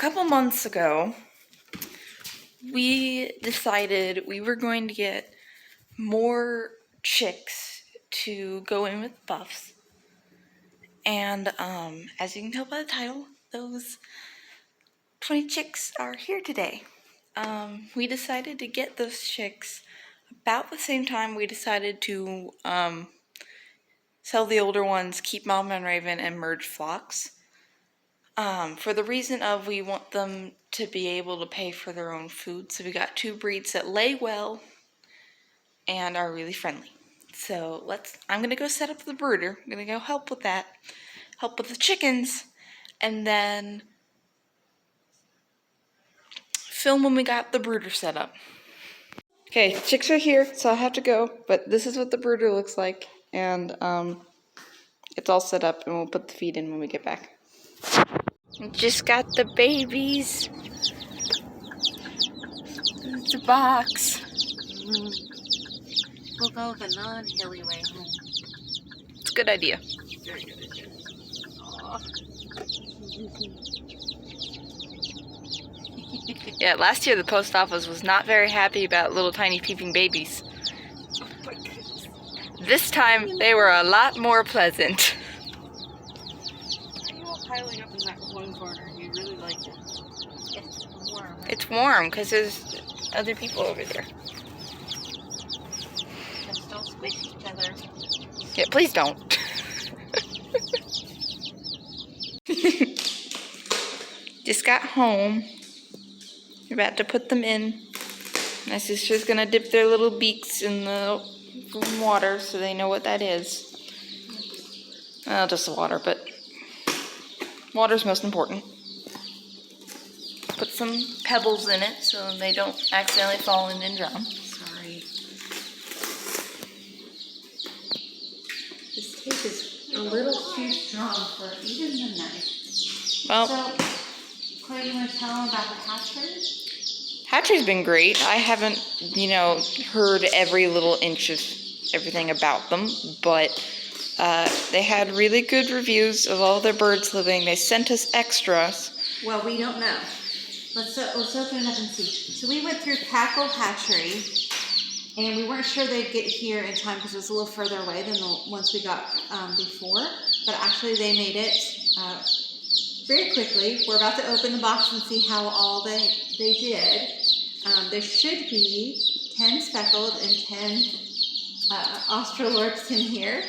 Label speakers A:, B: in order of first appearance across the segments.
A: couple months ago, we decided we were going to get more chicks to go in with puffs. And as you can tell by the title, those 20 chicks are here today. We decided to get those chicks about the same time we decided to sell the older ones, keep Mama and Raven, and merge flocks. For the reason of we want them to be able to pay for their own food. So we got two breeds that lay well and are really friendly. So I'm going to go set up the brooder. I'm going to go help with that. Help with the chickens. And then film when we got the brooder set up. Okay, chicks are here, so I have to go. But this is what the brooder looks like. And it's all set up and we'll put the feed in when we get back. Just got the babies. It's a box.
B: We'll go the non-hilly way home.
A: It's a good idea.
B: Very good idea.
A: Yeah, last year the post office was not very happy about little tiny peeping babies.
B: Oh my goodness.
A: This time they were a lot more pleasant.
B: Are you all piling up in that one corner? You really like it. It's warm.
A: It's warm because there's other people over there.
B: Just don't squish each other.
A: Yeah, please don't. Just got home. We're about to put them in. My sister's gonna dip their little beaks in the water so they know what that is. Well, just the water, but water's most important. Put some pebbles in it so they don't accidentally fall in and drown.
B: Sorry. This tape is a little too strong for even the knife.
A: Well,
B: So, Claire, you want to tell them about the hatchery?
A: hatchery's been great. I haven't, heard every little inch of everything about them, but they had really good reviews of all their birds living. They sent us extras.
B: Well, we don't know. Let's open it up and see. So we went through Tackle Hatchery, and we weren't sure they'd get here in time because it was a little further away than the ones we got before. But actually, they made it very quickly. We're about to open the box and see how all they did. There should be 10 speckled and 10 Australorps in here.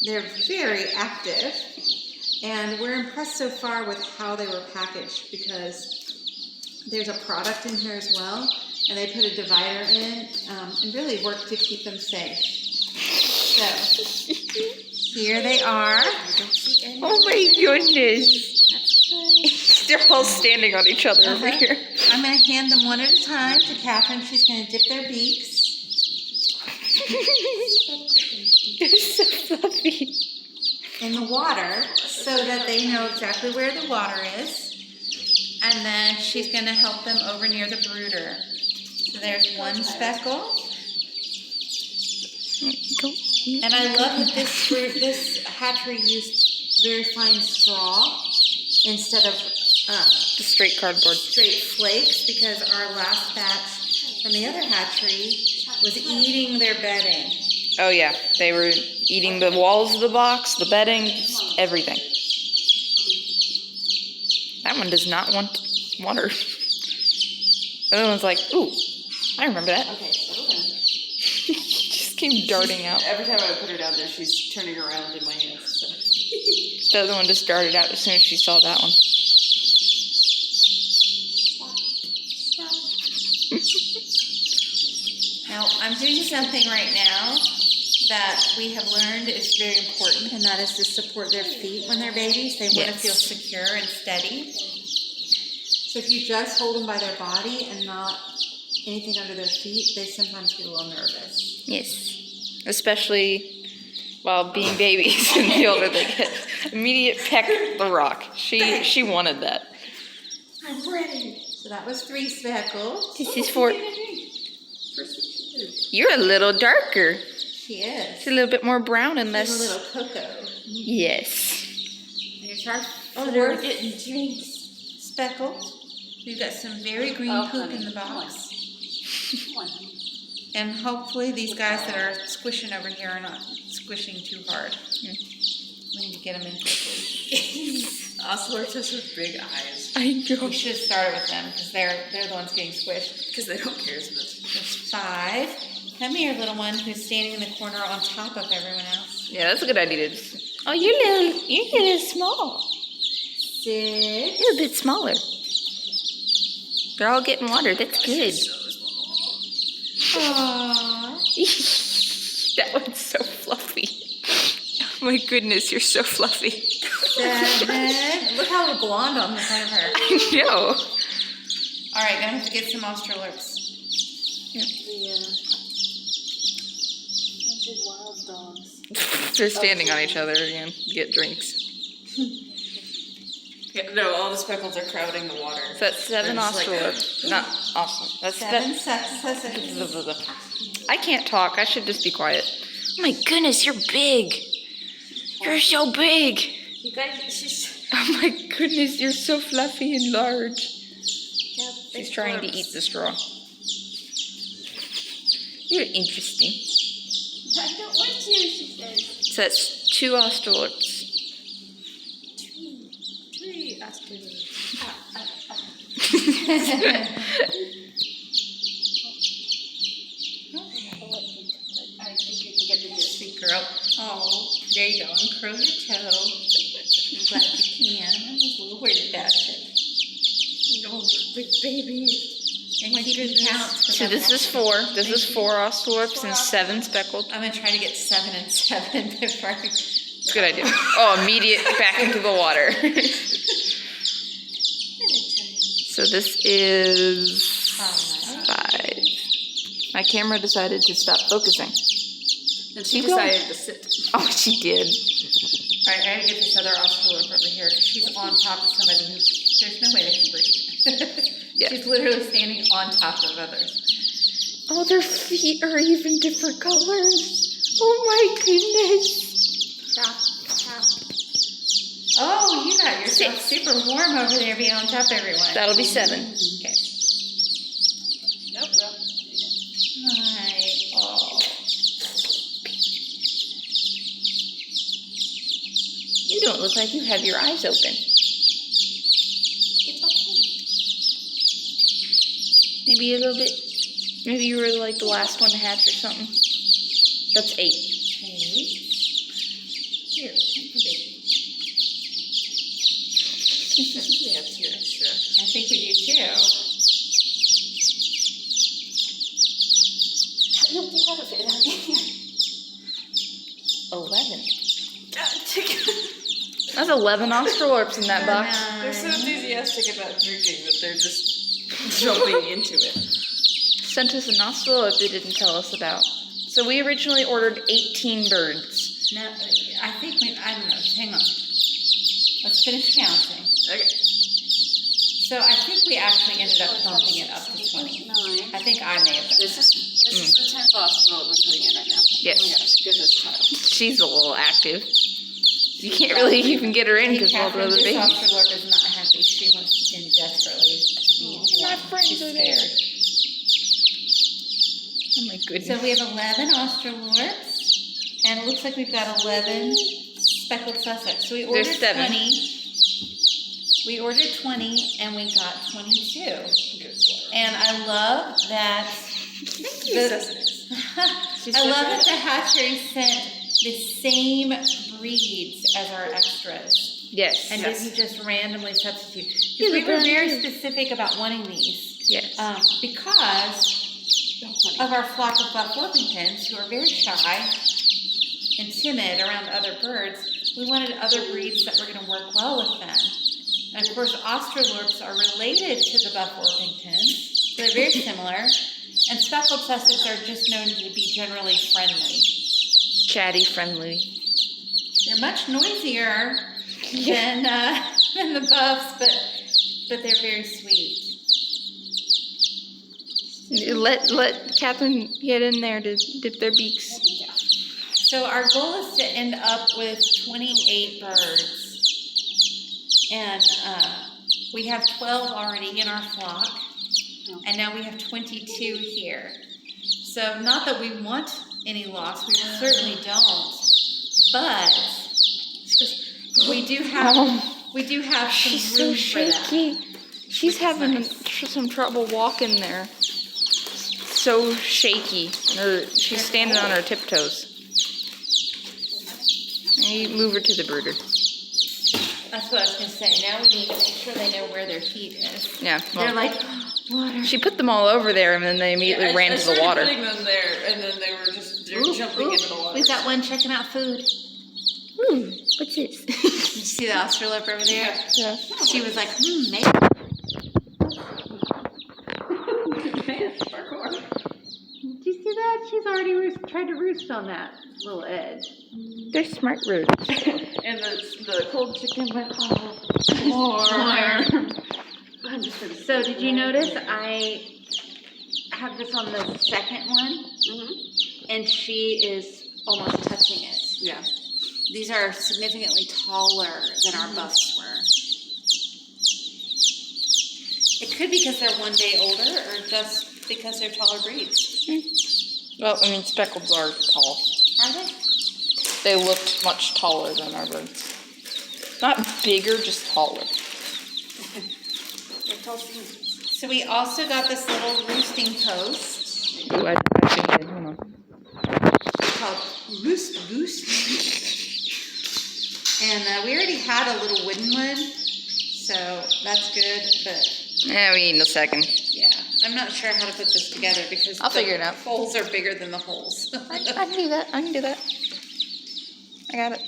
B: They're very active, and we're impressed so far with how they were packaged because there's a product in here as well, and they put a divider in and really worked to keep them safe. So here they are. I don't see any.
A: Oh my goodness.
B: That's good.
A: They're all standing on each other over here.
B: I'm going to hand them one at a time to Catherine. She's going to dip their beaks.
A: They're so fluffy.
B: In the water so that they know exactly where the water is. And then she's going to help them over near the brooder. So there's one speckle. And I love that this hatchery used very fine straw instead of
A: The straight cardboard.
B: straight flakes, because our last batch from the other hatchery was eating their bedding.
A: Oh yeah, they were eating the walls of the box, the bedding, just everything. That one does not want water. The other one's like, ooh, I remember that.
B: Okay, settle down.
A: She just came darting out.
B: Every time I put her down there, she's turning around in my hands. So.
A: The other one just darted out as soon as she saw that one.
B: Now, I'm doing something right now that we have learned is very important, and that is to support their feet when they're babies. They want to feel secure and steady. So if you just hold them by their body and not anything under their feet, they sometimes get a little nervous.
A: Yes. Especially while being babies and the older they get. Immediate peck the rock. She wanted that.
B: I'm ready. So that was 3 speckles.
A: This is for... You're a little darker.
B: She is.
A: She's a little bit more brown and less...
B: She's a little cocoa.
A: Yes.
B: Here's our they're
A: getting
B: drinks. Speckled. We've got some very green poop in the box.
C: Come on.
B: And hopefully these guys that are squishing over here are not squishing too hard. We need to get them in quickly.
C: Ocelots have such big eyes.
A: I know.
B: We should have started with them because they're the ones getting squished.
C: Because they don't care as much.
B: There's 5. Come here, little one who's standing in the corner on top of everyone else.
A: Yeah, that's a good idea. Oh, you're little small.
B: 6.
A: You're a bit smaller. They're all getting water. That's good.
C: So small.
B: Aww.
A: That one's so fluffy. Oh my goodness, you're so fluffy.
B: 7. Look how blonde on the front of her.
A: I know.
B: All right, gonna have to get some Australorps.
C: The hunted wild dogs.
A: They're standing on each other again. Get drinks.
C: Yeah, no, all the speckles are crowding the water.
A: So that's 7
C: They're just like,
A: Australorps. Not awesome. That's
B: 7
A: that. I can't talk. I should just be quiet. Oh my goodness, you're big. You're so big.
C: You guys, it's just...
A: Oh my goodness, you're so fluffy and large. She's trying to eat the straw. You're interesting.
C: I don't want to, she says.
A: So that's 2 Australorps.
C: Tree ostriches. I think you can get the gist.
B: Sweet girl. Oh, there you go. Uncurl your toe. I'm glad you can. I was a little worried about it.
C: Oh, big baby.
B: And keep your count.
A: So this is 4. This is 4 Australorps and 7 speckled.
B: I'm gonna try to get 7 and 7 before I...
A: Good idea. Oh, immediate back into the water. So this is 5. My camera decided to stop focusing.
C: And she
A: Keep going.
C: decided to sit.
A: Oh, she did.
B: All right, I gotta get this other Australorp over here. She's on top of somebody who... There's no way they can breathe.
A: Yeah.
B: She's literally standing on top of others.
A: Oh, their feet are even different colors. Oh my goodness.
B: Oh, you got yourself super warm over there being on top of everyone.
A: That'll be 7.
B: Okay.
C: Nope, well.
B: Hi. Oh.
A: You don't look like you have your eyes open.
C: It's okay.
A: Maybe a little bit. Maybe you were like the last one to hatch or something. That's 8.
B: Okay. Here, take the baby.
C: We have 2 extra.
B: I think we do too.
C: You'll get out of it.
A: 11. That's 11 Australorps in that box.
C: They're so enthusiastic about drinking that they're just jumping into it.
A: Sent us an Australorp they didn't tell us about. So we originally ordered 18 birds.
B: No, I think I don't know. Hang on. Let's finish counting.
C: Okay.
B: So I think we actually ended up bumping it up to 20.
C: 9.
B: I think I may have done
C: This is the 10th Australorp we're putting in right now.
A: Yes.
C: Oh my gosh, goodness child.
A: She's a little active. You can't really even get her in because all the other
B: this
A: babies.
B: Australorp is not happy. She wants in desperately to be in
A: My
B: one.
A: friends
B: She's
A: are there.
B: scared.
A: Oh my goodness.
B: So we have 11 Australorps, and it looks like we've got 11 speckled Sussex. So we ordered
A: There's 7.
B: 20. We ordered 20, and we got 22. And I love that. I love that the hatchery sent the same breeds as our extras.
A: Yes.
B: And didn't just randomly substitute.
A: Yeah,
B: Because we
A: they're
B: were very
A: brand new.
B: specific about wanting these.
A: Yes.
B: Because of our flock of Buff Orpingtons, who are very shy and timid around other birds, we wanted other breeds that were going to work well with them. And of course, Australorps are related to the Buff Orpingtons. They're very similar. And speckled Sussex are just known to be generally friendly.
A: Chatty, friendly.
B: They're much noisier than the Buffs, but they're very sweet.
A: Let Catherine get in there to dip their beaks.
B: So our goal is to end up with 28 birds. And We have 12 already in our flock, and now we have 22 here. So not that we want any loss, we certainly don't, but we do have
A: She's
B: some
A: so
B: room for that.
A: shaky. She's
B: which is
A: having
B: nice.
A: some trouble walking there. So shaky. She's standing on her tiptoes. You move her to the brooder.
B: That's what I was going to say. Now we need to make sure they know where their heat is.
A: Yeah.
B: They're
A: Well,
B: like, water.
A: she put them all over there, and then they immediately
C: Yeah,
A: ran
C: I
A: to the
C: started
A: water.
C: putting them there, and then they were just jumping into the water.
B: We've got one checking out food.
A: Ooh, what's this?
B: Did you see the Australorp over there?
A: Yeah.
B: She was like, maybe.
C: Parkour.
B: Did you see that? She's already tried to roost on that little edge.
A: They're smart birds.
C: And the cold chicken went,
B: So did you notice I have this on the second one, and she is almost touching it.
C: Yeah.
B: These are significantly taller than our buffs were. It could be because they're one day older, or just because they're taller breeds.
A: Well, I mean, speckleds are tall.
B: Are they?
A: They looked much taller than our birds. Not bigger, just taller.
C: They're tall things.
B: So we also got this little roosting post
A: Ooh, I should get hold on.
B: called Roost Boost. And we already had a little wooden one, so that's good, but
A: Yeah, we need in a second.
B: yeah, I'm not sure how to put this together because
A: I'll
B: the
A: figure it out.
B: holes are bigger than the holes.
A: I can do that. I can do that. I got it.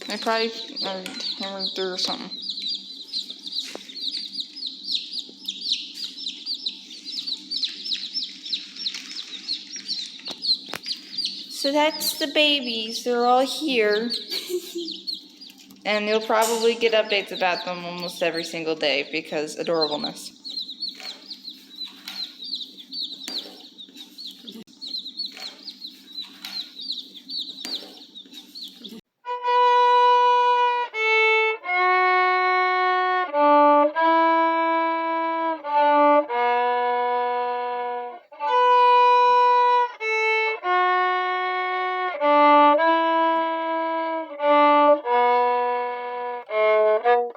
A: I probably hammered through or something. So that's the babies. They're all here. And you'll probably get updates about them almost every single day because adorableness.